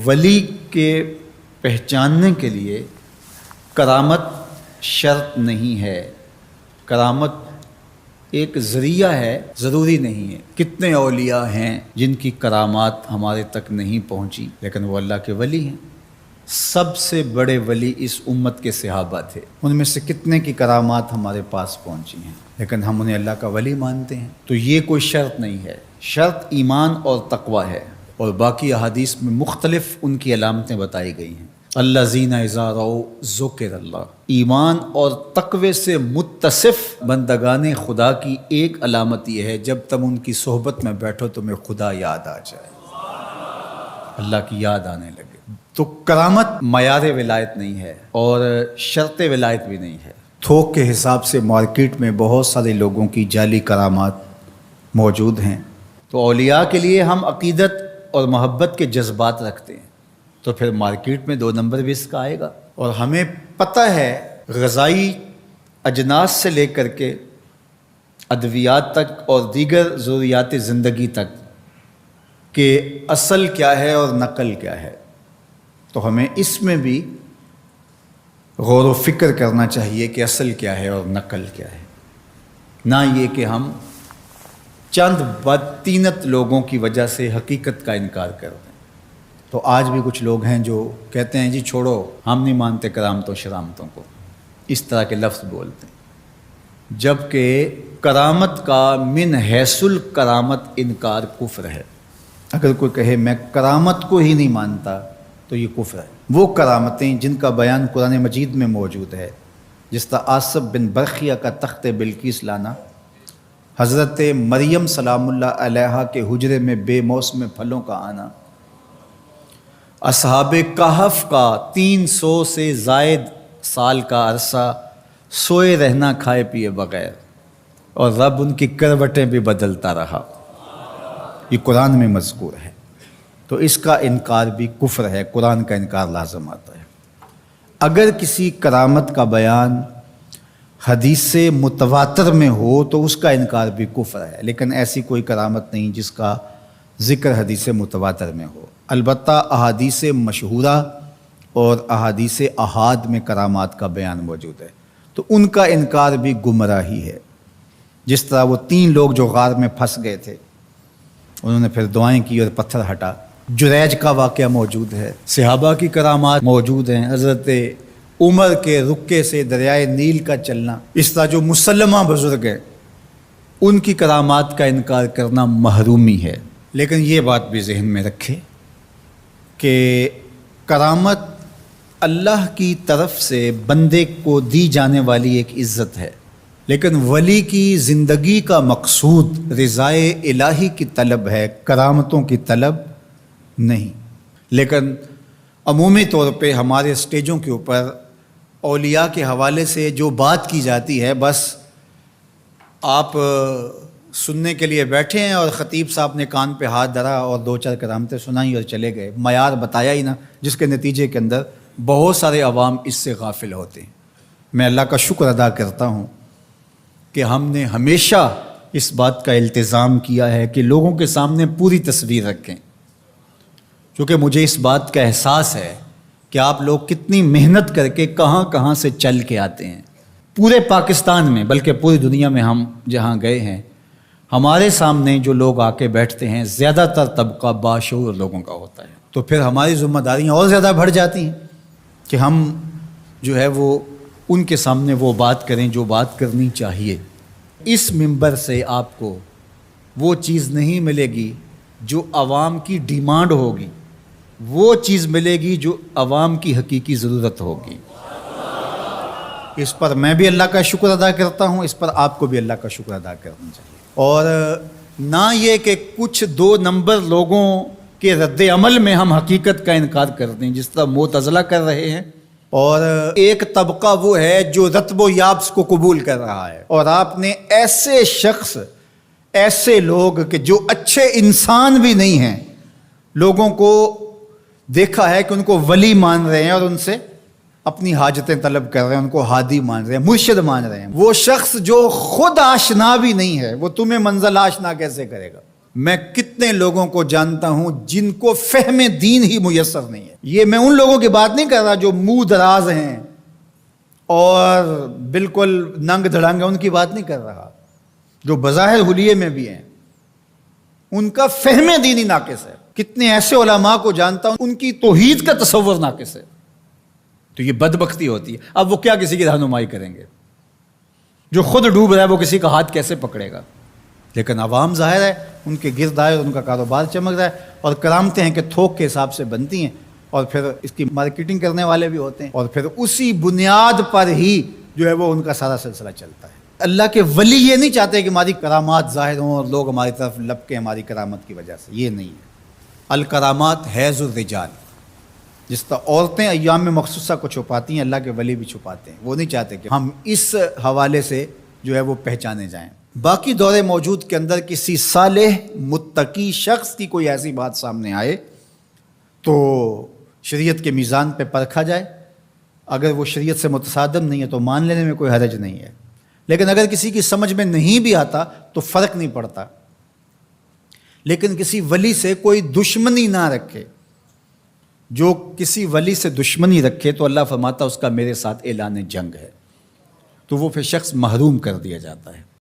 ولی کے پہچاننے کے لیے کرامت شرط نہیں ہے، کرامت ایک ذریعہ ہے، ضروری نہیں ہے۔ کتنے اولیاء ہیں جن کی کرامات ہمارے تک نہیں پہنچی لیکن وہ اللہ کے ولی ہیں۔ سب سے بڑے ولی اس امت کے صحابہ تھے، ان میں سے کتنے کی کرامات ہمارے پاس پہنچی ہیں لیکن ہم انہیں اللہ کا ولی مانتے ہیں۔ تو یہ کوئی شرط نہیں ہے، شرط ایمان اور تقوی ہے، اور باقی احادیث میں مختلف ان کی علامتیں بتائی گئی ہیں۔ الذین اذا رأوا ذکر اللہ، ایمان اور تقوی سے متصف بندگان خدا کی ایک علامت یہ ہے جب تم ان کی صحبت میں بیٹھو تمہیں خدا یاد آ جائے، اللہ کی یاد آنے لگے۔ تو کرامت معیار ولایت نہیں ہے اور شرط ولایت بھی نہیں ہے۔ تھوک کے حساب سے مارکیٹ میں بہت سارے لوگوں کی جعلی کرامات موجود ہیں، تو اولیاء کے لیے ہم عقیدت اور محبت کے جذبات رکھتے ہیں تو پھر مارکیٹ میں 2 نمبر بھی اس کا آئے گا۔ اور ہمیں پتہ ہے غذائی اجناس سے لے کر کے ادویات تک اور دیگر ضروریات زندگی تک کہ اصل کیا ہے اور نقل کیا ہے، تو ہمیں اس میں بھی غور و فکر کرنا چاہیے کہ اصل کیا ہے اور نقل کیا ہے، نہ یہ کہ ہم چند بدطینت لوگوں کی وجہ سے حقیقت کا انکار کر دیں۔ تو آج بھی کچھ لوگ ہیں جو کہتے ہیں جی چھوڑو، ہم نہیں مانتے کرامتوں شرامتوں کو، اس طرح کے لفظ بولتے ہیں، جبکہ کرامت کا من حیث الکرامت انکار کفر ہے۔ اگر کوئی کہے میں کرامت کو ہی نہیں مانتا تو یہ کفر ہے۔ وہ کرامتیں جن کا بیان قرآن مجید میں موجود ہے، جس طرح آصف بن برخیہ کا تخت بلقیس لانا، حضرت مریم سلام اللہ علیہا کے حجرے میں بے موسم پھلوں کا آنا، اصحاب کہف کا 300 سے زائد سال کا عرصہ سوئے رہنا کھائے پیے بغیر، اور رب ان کی کروٹیں بھی بدلتا رہا، یہ قرآن میں مذکور ہے۔ تو اس کا انکار بھی کفر ہے، قرآن کا انکار لازم آتا ہے۔ اگر کسی کرامت کا بیان حدیث متواتر میں ہو تو اس کا انکار بھی کفر ہے، لیکن ایسی کوئی کرامت نہیں جس کا ذکر حدیث متواتر میں ہو۔ البتہ احادیث مشہورہ اور احادیث احاد میں کرامات کا بیان موجود ہے، تو ان کا انکار بھی گمراہی ہے۔ جس طرح وہ 3 لوگ جو غار میں پھنس گئے تھے، انہوں نے پھر دعائیں کی اور پتھر ہٹا، جریج کا واقعہ موجود ہے، صحابہ کی کرامات موجود ہیں، حضرت عمر کے رکے سے دریائے نیل کا چلنا، اس طرح جو مسلمہ بزرگ ہیں ان کی کرامات کا انکار کرنا محرومی ہے۔ لیکن یہ بات بھی ذہن میں رکھے کہ کرامت اللہ کی طرف سے بندے کو دی جانے والی ایک عزت ہے، لیکن ولی کی زندگی کا مقصود رضائے الہی کی طلب ہے، کرامتوں کی طلب نہیں۔ لیکن عمومی طور پہ ہمارے اسٹیجوں کے اوپر اولیاء کے حوالے سے جو بات کی جاتی ہے، بس آپ سننے کے لیے بیٹھے ہیں اور خطیب صاحب نے کان پہ ہاتھ دھرا اور 2-4 کرامتیں سنائیں اور چلے گئے، معیار بتایا ہی نہ، جس کے نتیجے کے اندر بہت سارے عوام اس سے غافل ہوتے ہیں۔ میں اللہ کا شکر ادا کرتا ہوں کہ ہم نے ہمیشہ اس بات کا التزام کیا ہے کہ لوگوں کے سامنے پوری تصویر رکھیں، کیونکہ مجھے اس بات کا احساس ہے کہ آپ لوگ کتنی محنت کر کے کہاں کہاں سے چل کے آتے ہیں، پورے پاکستان میں بلکہ پوری دنیا میں ہم جہاں گئے ہیں، ہمارے سامنے جو لوگ آ کے بیٹھتے ہیں زیادہ تر طبقہ باشعور لوگوں کا ہوتا ہے، تو پھر ہماری ذمہ داریاں اور زیادہ بڑھ جاتی ہیں کہ ہم جو ہے وہ ان کے سامنے وہ بات کریں جو بات کرنی چاہیے۔ اس منبر سے آپ کو وہ چیز نہیں ملے گی جو عوام کی ڈیمانڈ ہوگی، وہ چیز ملے گی جو عوام کی حقیقی ضرورت ہوگی۔ اس پر میں بھی اللہ کا شکر ادا کرتا ہوں، اس پر آپ کو بھی اللہ کا شکر ادا کرنا چاہیے، اور نہ یہ کہ کچھ 2 نمبر لوگوں کے رد عمل میں ہم حقیقت کا انکار کر دیں جس طرح معتزلہ کر رہے ہیں، اور ایک طبقہ وہ ہے جو رتب و یابس کو قبول کر رہا ہے، اور آپ نے ایسے شخص، ایسے لوگ کہ جو اچھے انسان بھی نہیں ہیں، لوگوں کو دیکھا ہے کہ ان کو ولی مان رہے ہیں اور ان سے اپنی حاجتیں طلب کر رہے ہیں، ان کو ہادی مان رہے ہیں، مرشد مان رہے ہیں۔ وہ شخص جو خود آشنا بھی نہیں ہے وہ تمہیں منزل آشنا کیسے کرے گا؟ میں کتنے لوگوں کو جانتا ہوں جن کو فہم دین ہی میسر نہیں ہے. یہ میں ان لوگوں کی بات نہیں کر رہا جو منہ دراز ہیں اور بالکل ننگ دھڑنگ ہیں، ان کی بات نہیں کر رہا. جو بظاہر حلیے میں بھی ہیں ان کا فہم دینی ناقص ہے. کتنے ایسے علماء کو جانتا ہوں ان کی توحید کا تصور ناقص ہے. تو یہ بدبختی ہوتی ہے. اب وہ کیا کسی کی رہنمائی کریں گے؟ جو خود ڈوب رہا ہے وہ کسی کا ہاتھ کیسے پکڑے گا؟ لیکن عوام ظاہر ہے ان کے گرد آئے اور ان کا کاروبار چمک رہا ہے، اور کرامتیں ہیں کہ تھوک کے حساب سے بنتی ہیں، اور پھر اس کی مارکیٹنگ کرنے والے بھی ہوتے ہیں، اور پھر اسی بنیاد پر ہی جو ہے وہ ان کا سارا سلسلہ چلتا ہے. اللہ کے ولی یہ نہیں چاہتے کہ ہماری کرامات ظاہر ہوں اور لوگ ہماری طرف لپکیں ہماری کرامت کی وجہ سے. یہ نہیں ہے. الکرامات حیض الرجال، جس طرح عورتیں ایام مخصوصہ کو چھپاتی ہیں، اللہ کے ولی بھی چھپاتے ہیں. وہ نہیں چاہتے کہ ہم اس حوالے سے جو ہے وہ پہچانے جائیں. باقی دور موجود کے اندر کسی صالح متقی شخص کی کوئی ایسی بات سامنے آئے تو شریعت کے میزان پہ پرکھا جائے. اگر وہ شریعت سے متصادم نہیں ہے تو مان لینے میں کوئی حرج نہیں ہے. لیکن اگر کسی کی سمجھ میں نہیں بھی آتا تو فرق نہیں پڑتا. لیکن کسی ولی سے کوئی دشمنی نہ رکھے. جو کسی ولی سے دشمنی رکھے تو اللہ فرماتا اس کا میرے ساتھ اعلان جنگ ہے، تو وہ پھر شخص محروم کر دیا جاتا ہے.